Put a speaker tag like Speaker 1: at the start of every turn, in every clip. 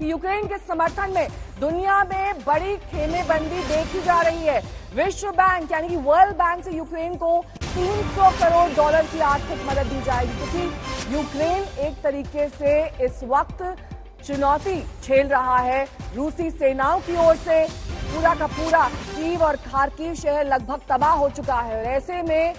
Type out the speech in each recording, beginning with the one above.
Speaker 1: कि यूक्रेन के समर्थन में दुनिया में बड़ी खेमेबंदी देखी जा रही है। विश्व बैंक यानी कि वर्ल्ड बैंक से यूक्रेन को 300 करोड़ डॉलर की आर्थिक मदद दी जाएगी, क्योंकि यूक्रेन एक तरीके से इस वक्त चुनौती झेल रहा है रूसी सेनाओं की ओर से। पूरा का पूरा कीव और खार्किव शहर लगभग तबाह हो चुका है और ऐसे में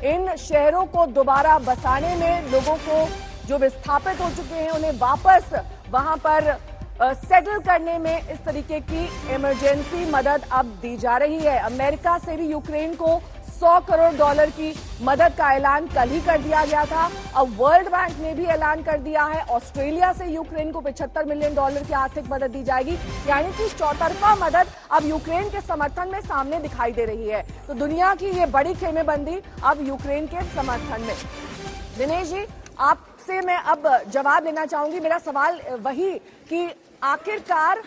Speaker 1: इन शहरों को दोबारा बसाने में, लोगों को जो विस्थापित हो चुके हैं उन्हें वापस वहां पर सेटल करने में इस तरीके की इमरजेंसी मदद अब दी जा रही है। अमेरिका से भी यूक्रेन को 100 करोड़ डॉलर की मदद का ऐलान कल ही कर दिया गया था। अब वर्ल्ड बैंक ने भी ऐलान कर दिया है, ऑस्ट्रेलिया से यूक्रेन को 75 मिलियन डॉलर की आर्थिक मदद दी जाएगी, यानी कि चौतरफा मदद अब यूक्रेन के समर्थन में सामने दिखाई दे रही है। तो दुनिया की ये बड़ी खेमेबंदी अब यूक्रेन के समर्थन में। दिनेश जी, आपसे मैं अब जवाब लेना चाहूंगी। मेरा सवाल वही कि आखिरकार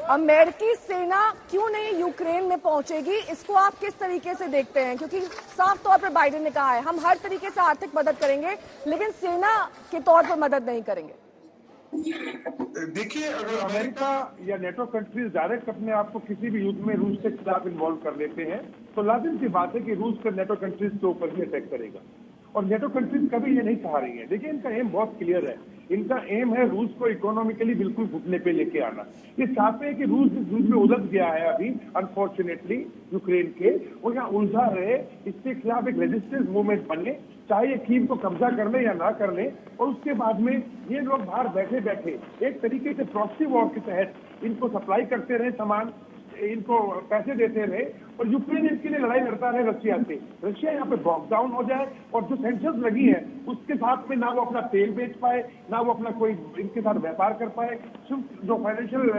Speaker 1: अमेरिकी सेना क्यों नहीं यूक्रेन में पहुंचेगी, इसको आप किस तरीके से देखते हैं? क्योंकि साफ तौर पर बाइडेन ने कहा है हम हर तरीके से आर्थिक मदद करेंगे लेकिन सेना के तौर पर मदद नहीं करेंगे।
Speaker 2: देखिए, अगर अमेरिका या नेटो कंट्रीज डायरेक्ट अपने आप को किसी भी युद्ध में रूस के खिलाफ इन्वॉल्व कर लेते हैं तो लाजिम सी बात है कि रूस का नेटो कंट्रीज के ऊपर भी अटैक करेगा और नेटो कंट्रीज कभी ये नहीं चाह रही है। देखिए, इनका एम बहुत क्लियर है। इनका एम है रूस को इकोनॉमिकली बिल्कुल घुटने पे लेके आना। ये चाहते हैं कि रूस इस युद्ध में उलझ गया है अभी अनफॉर्चुनेटली यूक्रेन के, वो यहाँ उलझा रहे, इसके खिलाफ एक रेजिस्टेंस मूवमेंट बने, चाहे ये कीव को कब्जा कर ले या ना कर ले, और उसके बाद में ये लोग बाहर बैठे बैठे एक तरीके से प्रॉक्सी वॉर के तहत इनको सप्लाई करते रहे सामान, इनको पैसे देते रहे और यूक्रेन इसके लिए लड़ाई लड़ता रहे रशिया से। रशिया यहाँ पे ब्लॉक डाउन हो जाए और जो सैंक्शंस लगी है उसके साथ में ना वो अपना तेल बेच पाए, ना वो अपना कोई इनके साथ व्यापार कर पाए। जो फाइनेंशियल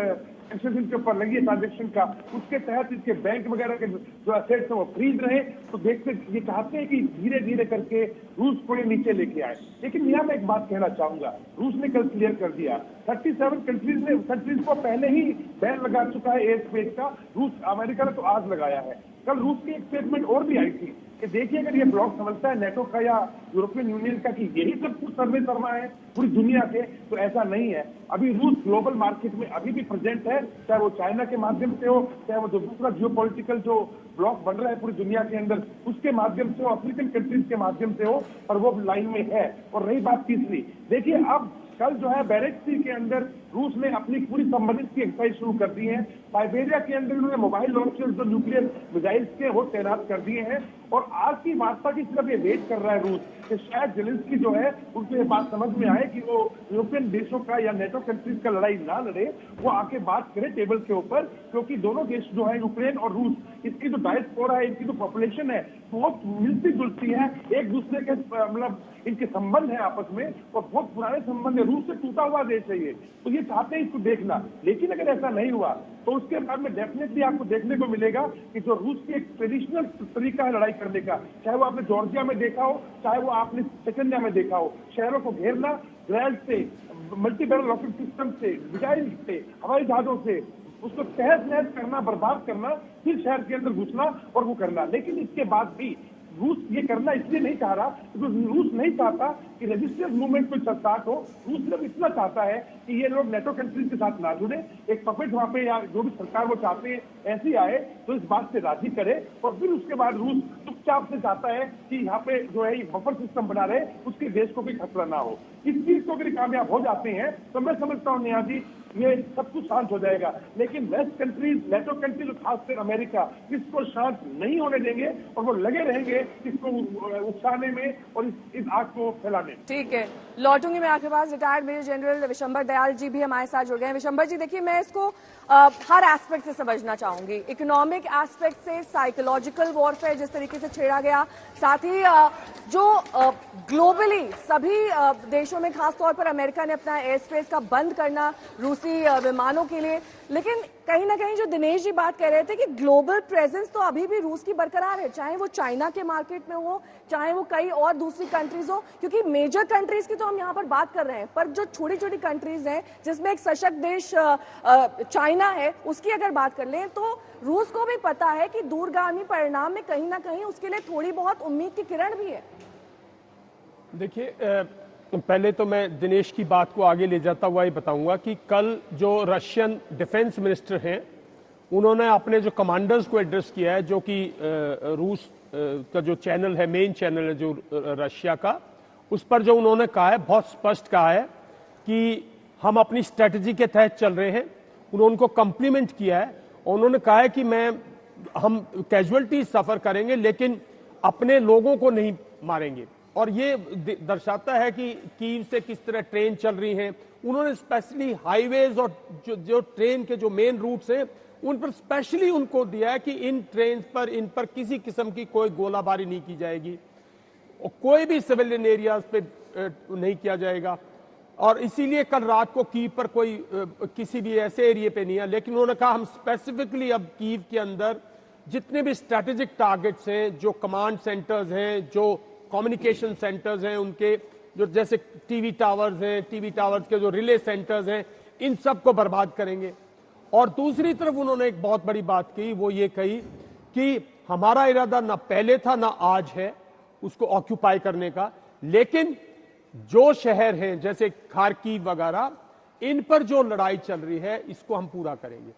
Speaker 2: सैंक्शंस इनके ऊपर लगी है ट्रांजेक्शन का, उसके तहत इसके बैंक वगैरह के जो एसेट्स है वो फ्रीज रहे। तो देखते ये चाहते हैं कि धीरे धीरे करके रूस को ये नीचे लेके आए। लेकिन यहाँ मैं एक बात कहना चाहूंगा, रूस ने कल क्लियर कर दिया 37 कंट्रीज को पहले ही बैन लगा चुका है एयर स्पेस का। रूस, अमेरिका ने तो आज लगाया है। कल रूस की एक स्टेटमेंट और भी आई थी कि देखिए, अगर ये ब्लॉक समझता है नेटो का या यूरोपियन यूनियन का कि यही सब कुछ सर्वे करना है पूरी दुनिया के, तो ऐसा नहीं है। अभी रूस ग्लोबल मार्केट में अभी भी प्रेजेंट है, चाहे वो चाइना के माध्यम से हो, चाहे वो जो दूसरा जियोपॉलिटिकल जो ब्लॉक बन रहा है पूरी दुनिया के अंदर उसके माध्यम से हो, अफ्रीकन कंट्रीज के माध्यम से हो, पर वो लाइन में है। और रही बात तीसरी, देखिए अब कल जो है बैरेक्स सी के अंदर रूस ने अपनी पूरी संबंधित की एक्सरसाइज शुरू कर दी है। साइबेरिया के अंदर उन्होंने मोबाइल लॉन्चर्स जो न्यूक्लियर मिसाइल्स के वो तैनात कर दिए हैं और आज की वार्ता की सिर्फ ये वेट कर रहा है रूस कि शायद जेलेंस्की जो है उनको ये बात समझ में आए कि वो यूरोपियन देशों का या नेटो कंट्रीज का लड़ाई ना लड़े, वो आके बात करे टेबल के ऊपर, क्योंकि दोनों देश जो है यूक्रेन और रूस, इसकी जो डायस्पोरा है, इनकी जो पॉपुलेशन है बहुत मिलती जुलती है, एक दूसरे के मतलब इनके संबंध है आपस में और बहुत पुराने संबंध है। रूस से टूटा हुआ देश है ये, तो ये चाहते हैं इसको देखना। लेकिन अगर ऐसा नहीं हुआ तो उसके बाद में डेफिनेटली आपको देखने को मिलेगा कि जो रूस की एक ट्रेडिशनल तरीका है लड़ाई करने का, चाहे वो आपने जॉर्जिया में देखा हो, चाहे वो आपने चेचन्या में देखा हो, शहरों को घेरना, ग्रेनेड से, मल्टी बैरल रॉकेट सिस्टम से, मिसाइल से, हवाई जहाजों से उसको तहस नहस करना, बर्बाद करना, फिर शहर के अंदर घुसना और वो करना। लेकिन इसके बाद भी रूस ये करना इसलिए नहीं चाह रहा क्योंकि रूस नहीं चाहता कि रेजिस्टेंस मूवमेंट कोई स्टार्ट हो। रूस सिर्फ इतना चाहता है कि ये लोग नेटो कंट्रीज के साथ ना जुड़े, एक पपेट वहां पे या जो भी सरकार वो चाहते हैं ऐसी आए तो इस बात से राजी करे और फिर उसके बाद रूस चुपचाप से चाहता है कि यहाँ पे जो है बफर सिस्टम बना रहे, उसके देश को कोई खतरा ना हो। इस चीज को अगर कामयाब हो जाते हैं तो मैं समझता हूँ नेहा जी ये सब कुछ शांत हो जाएगा। लेकिन वेस्ट कंट्रीज, नेटो कंट्रीज, खासकर अमेरिका, इसको शांत नहीं होने देंगे और वो लगे रहेंगे इसको उकसाने में और इस आग को फैलाने में।
Speaker 1: ठीक है, लौटूंगी मैं आपके पास। Retired major general Vishambar Dayal ji भी हमारे साथ जुड़ गए हैं। विशंबर जी, देखिए, मैं इसको हर एस्पेक्ट से समझना चाहूंगी, इकोनॉमिक एस्पेक्ट से, साइकोलॉजिकल वॉरफेयर जिस तरीके से छेड़ा गया, साथ ही जो ग्लोबली सभी देशों में खासतौर पर अमेरिका ने अपना एयर स्पेस का बंद करना रूसी विमानों के लिए। लेकिन कहीं ना कहीं जो दिनेश जी बात कह रहे थे कि ग्लोबल प्रेजेंस तो अभी भी रूस की बरकरार है, चाहे वो चाइना के मार्केट में हो, चाहे वो कई और दूसरी कंट्रीज हो, क्योंकि मेजर कंट्रीज की तो हम यहाँ पर बात कर रहे हैं, पर जो छोटी छोटी कंट्रीज हैं जिसमें एक सशक्त देश चाइना है, उसकी अगर बात कर लें तो रूस को भी पता है कि दूरगामी परिणाम में कहीं ना कहीं उसके लिए थोड़ी बहुत उम्मीद की किरण भी है।
Speaker 3: देखिए, पहले तो मैं दिनेश की बात को आगे ले जाता हुआ ही बताऊंगा कि कल जो रशियन डिफेंस मिनिस्टर हैं उन्होंने अपने जो कमांडर्स को एड्रेस किया है, जो कि रूस का जो चैनल है, मेन चैनल है जो रशिया का, उस पर जो उन्होंने कहा है, बहुत स्पष्ट कहा है कि हम अपनी स्ट्रेटजी के तहत चल रहे हैं। उन्होंने उनको कम्प्लीमेंट किया है और उन्होंने कहा है कि हम कैजुअलिटी सफर करेंगे लेकिन अपने लोगों को नहीं मारेंगे। और ये दर्शाता है कि कीव से किस तरह ट्रेन चल रही हैं। उन्होंने स्पेशली हाईवेज और जो ट्रेन के जो मेन रूट्स हैं उन पर स्पेशली उनको दिया है कि इन ट्रेन पर, इन पर किसी किस्म की कोई गोलाबारी नहीं की जाएगी और कोई भी सिविलियन एरियाज पे नहीं किया जाएगा। और इसीलिए कल रात को कीव पर कोई किसी भी ऐसे एरिया पे नहीं है, लेकिन उन्होंने कहा हम स्पेसिफिकली अब कीव के अंदर जितने भी स्ट्रैटेजिक टारगेट्स हैं, जो कमांड सेंटर्स हैं, जो कम्युनिकेशन सेंटर्स हैं, उनके जो जैसे टीवी टावर्स हैं, टीवी टावर्स के जो रिले सेंटर्स हैं, इन सब को बर्बाद करेंगे। और दूसरी तरफ उन्होंने एक बहुत बड़ी बात कही, वो ये कही कि हमारा इरादा ना पहले था ना आज है उसको ऑक्यूपाई करने का, लेकिन जो शहर हैं जैसे खार्किव वगैरह, इन पर जो लड़ाई चल रही है इसको हम पूरा करेंगे।